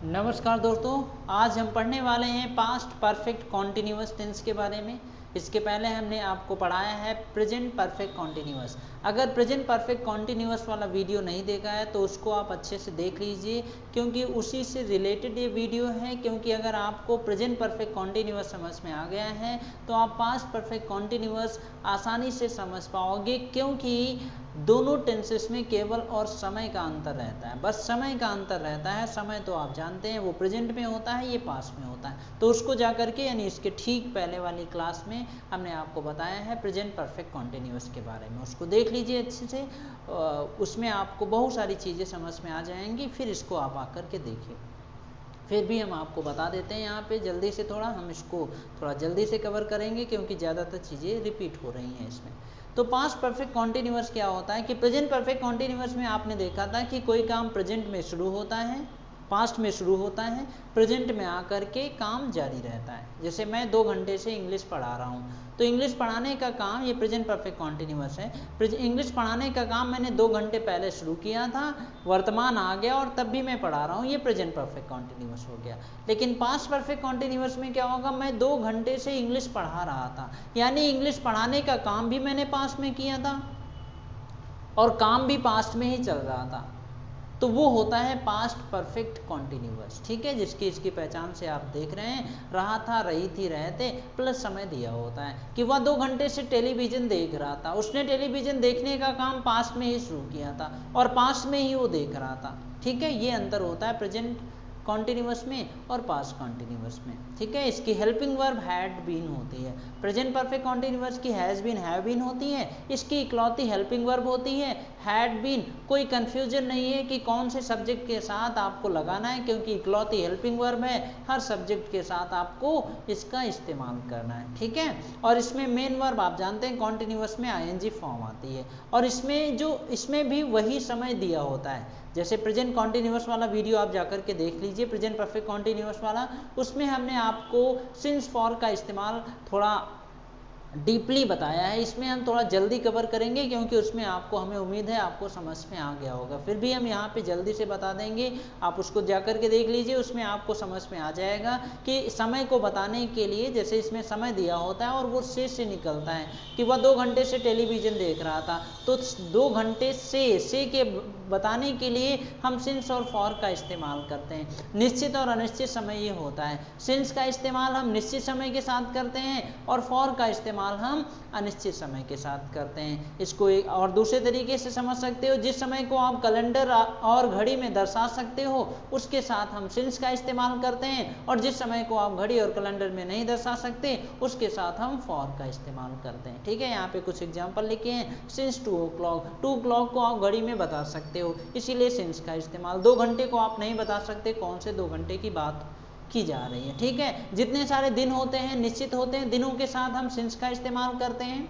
नमस्कार दोस्तों, आज हम पढ़ने वाले हैं पास्ट परफेक्ट कॉन्टिन्यूअस टेंस के बारे में। इसके पहले हमने आपको पढ़ाया है प्रेजेंट परफेक्ट कॉन्टिन्यूअस। अगर प्रेजेंट परफेक्ट कॉन्टिन्यूअस वाला वीडियो नहीं देखा है तो उसको आप अच्छे से देख लीजिए, क्योंकि उसी से रिलेटेड ये वीडियो है। क्योंकि अगर आपको प्रेजेंट परफेक्ट कॉन्टिन्यूअस समझ में आ गया है तो आप पास्ट परफेक्ट कॉन्टिन्यूअस आसानी से समझ पाओगे, क्योंकि दोनों टेंसेस में केवल और समय का अंतर रहता है, बस समय का अंतर रहता है। समय तो आप जानते हैं वो प्रेजेंट में होता है, ये पास्ट में होता है। तो उसको जा करके यानी इसके ठीक पहले वाली क्लास में हमने आपको बताया है प्रेजेंट परफेक्ट कॉन्टिन्यूअस के बारे में, उसको देख लीजिए अच्छे से। उसमें आपको बहुत सारी चीज़ें समझ में आ जाएंगी, फिर इसको आप आकर के देखिए। फिर भी हम आपको बता देते हैं यहाँ पे जल्दी से, हम इसको थोड़ा जल्दी से कवर करेंगे क्योंकि ज़्यादातर चीज़ें रिपीट हो रही हैं इसमें। तो पास्ट परफेक्ट कॉन्टिन्यूअस क्या होता है कि प्रेजेंट परफेक्ट कॉन्टिन्यूअस में आपने देखा था कि कोई काम प्रेजेंट में शुरू होता है, पास्ट में शुरू होता है, प्रेजेंट में आकर के काम जारी रहता है। जैसे मैं 2 घंटे से इंग्लिश पढ़ा रहा हूँ, तो इंग्लिश पढ़ाने का काम, ये प्रेजेंट परफेक्ट कॉन्टिन्यूअस है। इंग्लिश पढ़ाने का काम मैंने 2 घंटे पहले शुरू किया था, वर्तमान आ गया और तब भी मैं पढ़ा रहा हूँ, ये प्रेजेंट परफेक्ट कॉन्टिन्यूअस हो गया। लेकिन पास्ट परफेक्ट कॉन्टिन्यूअस में क्या होगा, मैं 2 घंटे से इंग्लिश पढ़ा रहा था, यानी इंग्लिश पढ़ाने का काम भी मैंने पास्ट में किया था और काम भी पास्ट में ही चल रहा था, तो वो होता है पास्ट परफेक्ट कॉन्टिन्यूअस। ठीक है, जिसकी इसकी पहचान से आप देख रहे हैं, रहा था, रही थी, रहते प्लस समय दिया होता है। कि वह 2 घंटे से टेलीविजन देख रहा था, उसने टेलीविजन देखने का काम पास्ट में ही शुरू किया था और पास्ट में ही वो देख रहा था। ठीक है, ये अंतर होता है प्रेजेंट कॉन्टिन्यूअस में और पास्ट कॉन्टिन्यूअस में। ठीक है, इसकी हेल्पिंग वर्ब हैड बीन होती है। प्रेजेंट परफेक्ट कॉन्टिन्यूअस की हैज बीन, हैव बीन होती है, इसकी इकलौती हेल्पिंग वर्ब होती है हैड बीन। कोई कंफ्यूजन नहीं है कि कौन से सब्जेक्ट के साथ आपको लगाना है, क्योंकि इकलौती हेल्पिंग वर्ब है, हर सब्जेक्ट के साथ आपको इसका इस्तेमाल करना है। ठीक है, और इसमें मेन वर्ब आप जानते हैं कॉन्टिन्यूअस में आईएनजी फॉर्म आती है, और इसमें भी वही समय दिया होता है। जैसे प्रेजेंट कॉन्टिन्यूअस वाला वीडियो आप जाकर के देख लीजिए, प्रेजेंट परफेक्ट कॉन्टिन्यूअस वाला, उसमें हमने आपको सिंस फॉर का इस्तेमाल थोड़ा डीपली बताया है। इसमें हम थोड़ा जल्दी कवर करेंगे क्योंकि उसमें आपको, हमें उम्मीद है आपको समझ में आ गया होगा। फिर भी हम यहाँ पे जल्दी से बता देंगे, आप उसको जाकर के देख लीजिए, उसमें आपको समझ में आ जाएगा कि समय को बताने के लिए, जैसे इसमें समय दिया होता है और वो से निकलता है कि वह 2 घंटे से टेलीविजन देख रहा था, तो 2 घंटे से के बताने के लिए हम सिंस और फॉर का इस्तेमाल करते हैं। निश्चित और अनिश्चित समय ये होता है, सिंस का इस्तेमाल हम निश्चित समय के साथ करते हैं और फॉर का इस्तेमाल हम अनिश्चित समय के साथ करते हैं। इसको एक और दूसरे तरीके से समझ सकते हो, जिस समय को आप कैलेंडर और घड़ी में दर्शा सकते हो उसके साथ हम सिंस का इस्तेमाल करते हैं, और जिस समय को आप घड़ी और कैलेंडर में नहीं दर्शा सकते उसके साथ हम फॉर का इस्तेमाल करते हैं। ठीक है, यहाँ पे कुछ एग्जाम्पल लिखे हैं। सिंस 2 o'clock, 2 o'clock को आप घड़ी में बता सकते हो, इसीलिए सिंस का इस्तेमाल। 2 घंटे को आप नहीं बता सकते, कौन से 2 घंटे की बात की जा रही है। ठीक है, जितने सारे दिन होते हैं, निश्चित होते हैं, दिनों के साथ हम सिंस का इस्तेमाल करते हैं।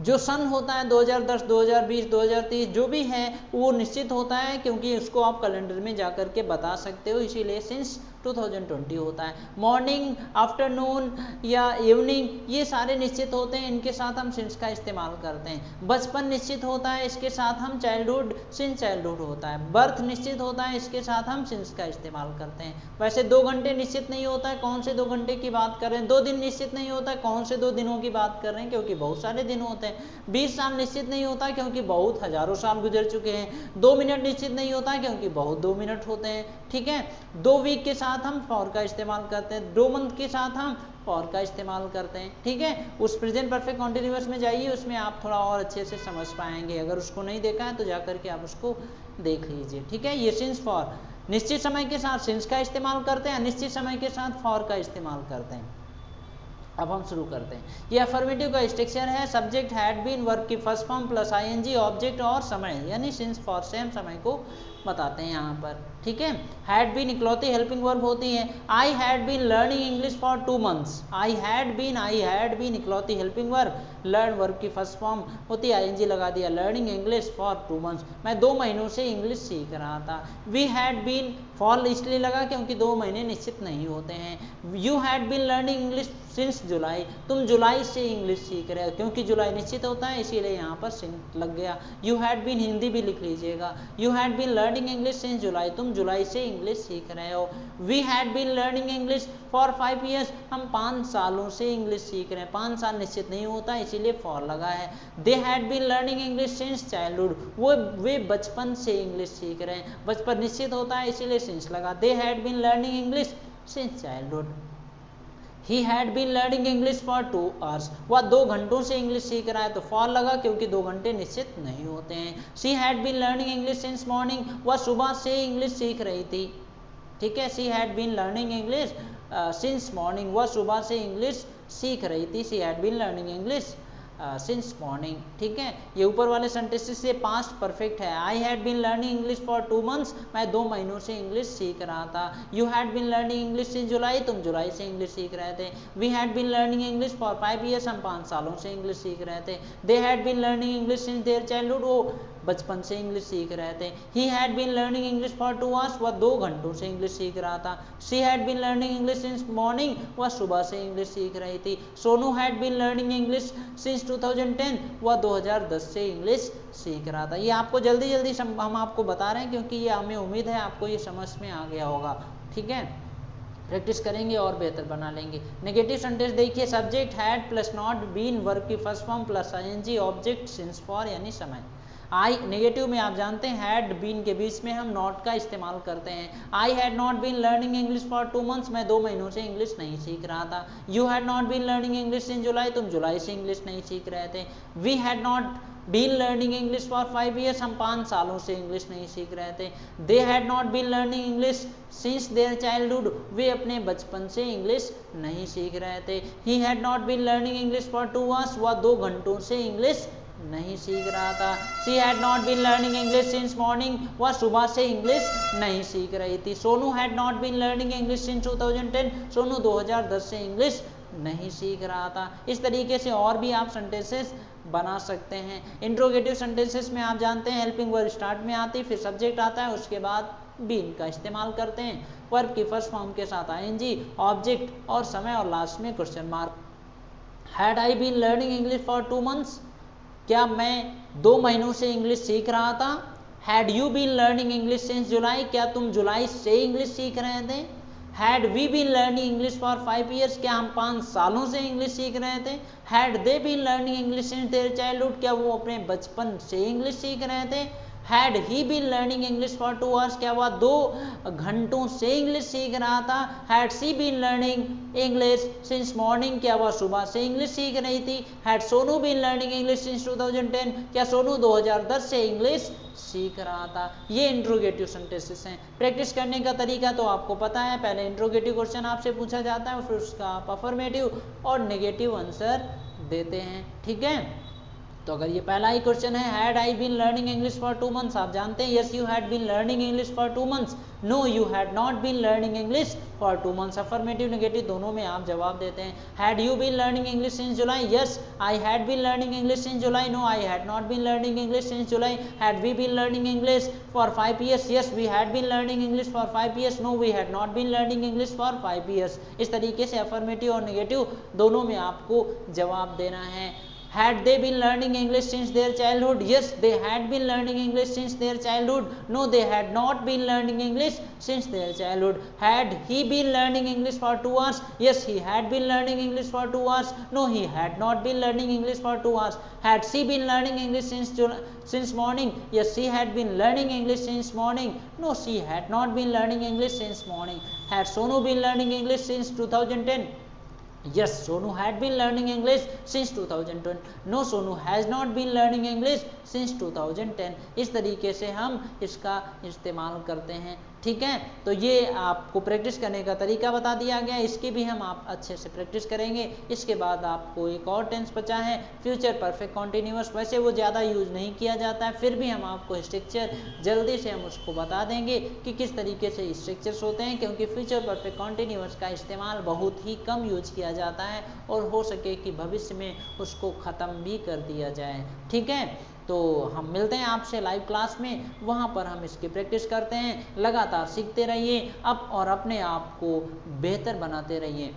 जो सन होता है 2010, 2020, 2030 जो भी है वो निश्चित होता है, क्योंकि उसको आप कैलेंडर में जाकर के बता सकते हो, इसीलिए सिंस 2020 होता है। मॉर्निंग, आफ्टरनून या इवनिंग ये सारे निश्चित होते हैं, इनके साथ हम सिंस का इस्तेमाल करते हैं। बचपन निश्चित होता है, इसके साथ हम चाइल्डहुड, सिंस चाइल्डहुड होता है। बर्थ निश्चित होता है, इसके साथ हम सिंस का इस्तेमाल करते हैं। वैसे 2 घंटे निश्चित नहीं होता है, कौन से 2 घंटे की बात कर रहे हैं। 2 दिन निश्चित नहीं होता है, कौन से 2 दिनों की बात कर रहे हैं, क्योंकि बहुत सारे दिन होते हैं। 20 साल निश्चित नहीं होता क्योंकि बहुत हजारों साल गुजर चुके हैं। 2 मिनट निश्चित नहीं होता है क्योंकि बहुत 2 मिनट होते हैं। ठीक है, 2 वीक के साथ हम फॉर का इस्तेमाल करते हैं, 2 मंथ के साथ हम फॉर का इस्तेमाल करते हैं। ठीक है, उस प्रेजेंट परफेक्ट कॉन्टिन्यूअस में जाइए, उसमें आप थोड़ा और अच्छे से समझ पाएंगे। अगर उसको नहीं देखा है तो जाकर के आप उसको देख लीजिए। ठीक है, ये सिंस फॉर, निश्चित समय के साथ सिंस का इस्तेमाल करते हैं, अनिश्चित समय के साथ फॉर का इस्तेमाल करते हैं। अब हम शुरू करते हैं। ये अफर्मेटिव का स्ट्रक्चर है, सब्जेक्ट हैड बीन, वर्ब की first form plus ING, object और समय यानी सिंस फॉर से हम समय को बताते हैं यहाँ पर। ठीक है, हैड बीन इकलौती हेल्पिंग वर्ब होती है। I had been learning English for 2 months। I had been इकलौती हेल्पिंग वर्ब, लर्न वर्ब की फर्स्ट फॉर्म होती है, आईएनजी लगा दिया, लर्निंग इंग्लिश फॉर 2 months, मैं 2 महीनों से इंग्लिश सीख रहा था। वी हैड बीन, फॉर इसलिए लगा क्योंकि 2 महीने निश्चित नहीं होते हैं। You had been learning English since July, तुम जुलाई से इंग्लिश सीख रहे हो, क्योंकि जुलाई निश्चित होता है इसीलिए यहाँ पर सिंस लग गया। यू हैड बीन हिंदी भी लिख लीजिएगा, you had been learning English since July, तुम जुलाई से इंग्लिश सीख रहे हो। We had been learning English for 5 years, हम 5 सालों से इंग्लिश सीख रहे हैं। 5 साल निश्चित नहीं होता इसीलिए फॉर लगा है। They had been learning English since childhood, वे बचपन से इंग्लिश सीख रहे हैं। बचपन निश्चित होता है इसीलिए सिंस लगा। They had been learning English since childhood. He had been learning English for 2 hours, वह 2 घंटों से इंग्लिश सीख रहा है तो फॉर लगा क्योंकि 2 घंटे निश्चित नहीं होते हैं। She had been learning English since morning, वह सुबह से इंग्लिश सीख रही थी। ठीक है, She had been learning English since morning, वह सुबह से इंग्लिश सीख रही थी। She had been learning English since morning. ठीक है, ये ऊपर वाले सेंटेंसेस से पास्ट परफेक्ट है। I had been learning English for 2 months, मैं 2 महीनों से इंग्लिश सीख रहा था। You had been learning English since July, तुम जुलाई से इंग्लिश सीख रहे थे। We had been learning English for 5 years, हम 5 सालों से इंग्लिश सीख रहे थे। They had been learning English since their childhood, वो बचपन से इंग्लिश सीख रहे थे। He had been learning English for 2 hours, वह 2 घंटों से इंग्लिश सीख रहा था। She had been learning English since morning, वह सुबह से इंग्लिश सीख रही थी। Sonu had been learning English since 2010, वह 2010 से इंग्लिश सीख रहा था। ये आपको जल्दी जल्दी हम आपको बता रहे हैं क्योंकि ये हमें उम्मीद है आपको ये समझ में आ गया होगा। ठीक है, प्रैक्टिस करेंगे और बेहतर बना लेंगे। नेगेटिव सेंटेंस देखिए, subject had plus not been, verb की first form plus ING, object since for यानी समय। आई नेगेटिव में आप जानते हैं हैड बीन के बीच में हम नॉट का इस्तेमाल करते हैं। I had not been learning English for 2 months, मैं 2 महीनों से इंग्लिश नहीं सीख रहा था। You had not been learning English in July, तुम जुलाई से इंग्लिश नहीं सीख रहे थे। We had not been learning English for 5 years, हम 5 सालों से इंग्लिश नहीं सीख रहे थे। They had not been learning English since their childhood, वे अपने बचपन से इंग्लिश नहीं सीख रहे थे। He had not been learning English for 2 hours, वह 2 घंटों से इंग्लिश नहीं सीख रहा था। She had not been learning English since morning, वह सुबह से इंग्लिश नहीं सीख रही थी। Sonu had not been learning English since 2010, Sonu 2010 से इंग्लिश नहीं सीख रहा था। इस तरीके से और भी आप सेंटेंसेस बना सकते हैं। इंट्रोगेटिव सेंटेंसेस में आप जानते हैं हेल्पिंग वर्ब स्टार्ट में आती है, फिर सब्जेक्ट आता है, उसके बाद बीन का इस्तेमाल करते हैं। वर्ब की फर्स्ट फॉर्म के साथ आईएनजी, ऑब्जेक्ट और समय और लास्ट में question mark. Had I been learning English for 2 months, क्या मैं 2 महीनों से इंग्लिश सीख रहा था। Had you been learning English since July, क्या तुम जुलाई से इंग्लिश सीख रहे थे। Had we been learning English for 5 years, क्या हम 5 सालों से इंग्लिश सीख रहे थे। Had they been learning English since their childhood, क्या वो अपने बचपन से इंग्लिश सीख रहे थे। Had he been learning English for 2 hours, क्या वह 2 घंटों से इंग्लिश सीख रहा था। Had she been learning English since morning, क्या वह सुबह से इंग्लिश सीख रही थी। Had Sonu been learning English since 2010, क्या सोनू 2010 से इंग्लिश सीख रहा था। ये इंट्रोगेटिव सेंटेंसेस हैं। प्रैक्टिस करने का तरीका तो आपको पता है, पहले इंट्रोगेटिव क्वेश्चन आपसे पूछा जाता है, फिर उसका आप अफर्मेटिव और नेगेटिव आंसर देते हैं। ठीक है, तो अगर ये पहला ही क्वेश्चन है, had I been learning English for 2 months, आप जानते हैं yes you had been learning English for 2 months, no you had not been learning English for 2 months। Affirmative negative दोनों में आप जवाब देते हैं। Had you been learning English since July, yes I had been learning English since July, no I had not been learning English since July. Had we been learning English for 5 years, yes we had been learning English for 5 years, no we had not been learning English for 5 years। इस तरीके से affirmative और negative दोनों में आपको जवाब देना है। Had they been learning English since their childhood? Yes, they had been learning English since their childhood. No, they had not been learning English since their childhood. Had he been learning English for 2 hours? Yes, he had been learning English for 2 hours. No, he had not been learning English for 2 hours. Had she been learning English since morning? Yes, she had been learning English since morning. No, she had not been learning English since morning. Had Sonu been learning English since 2010? Yes, Sonu had been learning English since 2010. No, Sonu has not been learning English since 2010. इस तरीके से हम इसका इस्तेमाल करते हैं। ठीक है, तो ये आपको प्रैक्टिस करने का तरीका बता दिया गया, इसकी भी हम आप अच्छे से प्रैक्टिस करेंगे। इसके बाद आपको एक और टेंस बचा है फ्यूचर परफेक्ट कॉन्टिन्यूअस। वैसे वो ज़्यादा यूज नहीं किया जाता है, फिर भी हम आपको स्ट्रक्चर जल्दी से हम उसको बता देंगे कि किस तरीके से स्ट्रक्चर्स होते हैं, क्योंकि फ्यूचर परफेक्ट कॉन्टिन्यूअस का इस्तेमाल बहुत ही कम यूज किया जाता है और हो सके कि भविष्य में उसको ख़त्म भी कर दिया जाए। ठीक है, तो हम मिलते हैं आपसे लाइव क्लास में, वहाँ पर हम इसकी प्रैक्टिस करते हैं। लगातार सीखते रहिए अब और अपने आप को बेहतर बनाते रहिए।